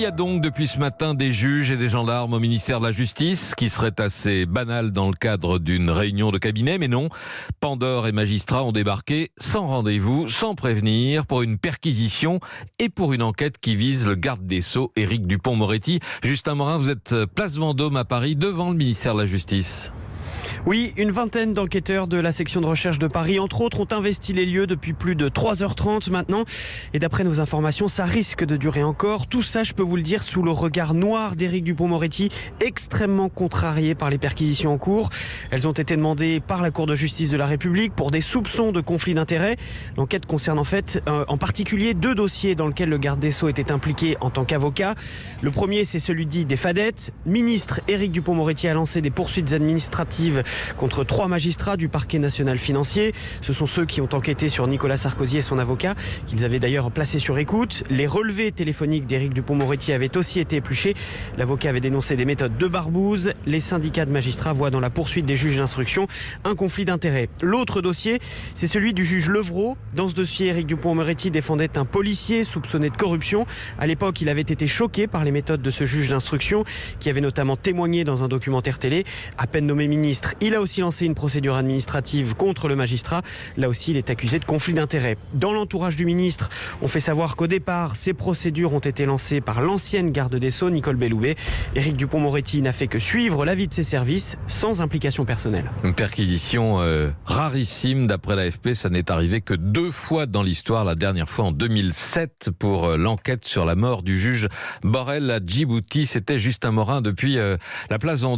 a donc depuis ce matin des juges et des gendarmes au ministère de la Justice, qui serait assez banal dans le cadre d'une réunion de cabinet, mais non. Pandore et magistrats ont débarqué sans rendez-vous, sans prévenir, pour une perquisition et pour une enquête qui vise le garde des Sceaux, Éric Dupond-Moretti. Justin Morin, vous êtes place Vendôme à Paris, devant le ministère de la Justice. Oui, une vingtaine d'enquêteurs de la section de recherche de Paris, entre autres, ont investi les lieux depuis plus de 3h30 maintenant. Et d'après nos informations, ça risque de durer encore. Tout ça, je peux vous le dire, sous le regard noir d'Éric Dupond-Moretti, extrêmement contrarié par les perquisitions en cours. Elles ont été demandées par la Cour de justice de la République pour des soupçons de conflit d'intérêts. L'enquête concerne en fait, en particulier, 2 dossiers dans lesquels le garde des Sceaux était impliqué en tant qu'avocat. Le premier, c'est celui dit des fadettes. Ministre Éric Dupond-Moretti a lancé des poursuites administratives contre 3 magistrats du parquet national financier. Ce sont ceux qui ont enquêté sur Nicolas Sarkozy et son avocat, qu'ils avaient d'ailleurs placé sur écoute. Les relevés téléphoniques d'Éric Dupond-Moretti avaient aussi été épluchés. L'avocat avait dénoncé des méthodes de barbouze. Les syndicats de magistrats voient dans la poursuite des juges d'instruction un conflit d'intérêts. L'autre dossier, c'est celui du juge Levrault. Dans ce dossier, Éric Dupond-Moretti défendait un policier soupçonné de corruption. À l'époque, il avait été choqué par les méthodes de ce juge d'instruction, qui avait notamment témoigné dans un documentaire télé. À peine nommé ministre, il a aussi lancé une procédure administrative contre le magistrat. Là aussi, il est accusé de conflit d'intérêts. Dans l'entourage du ministre, on fait savoir qu'au départ, ces procédures ont été lancées par l'ancienne garde des Sceaux, Nicole Belloubet. Éric Dupond-Moretti n'a fait que suivre l'avis de ses services, sans implication personnelle. Une perquisition rarissime, d'après l'AFP. Ça n'est arrivé que 2 fois dans l'histoire. La dernière fois en 2007 pour l'enquête sur la mort du juge Borrell à Djibouti. C'était Justin Morin depuis la place Vendôme.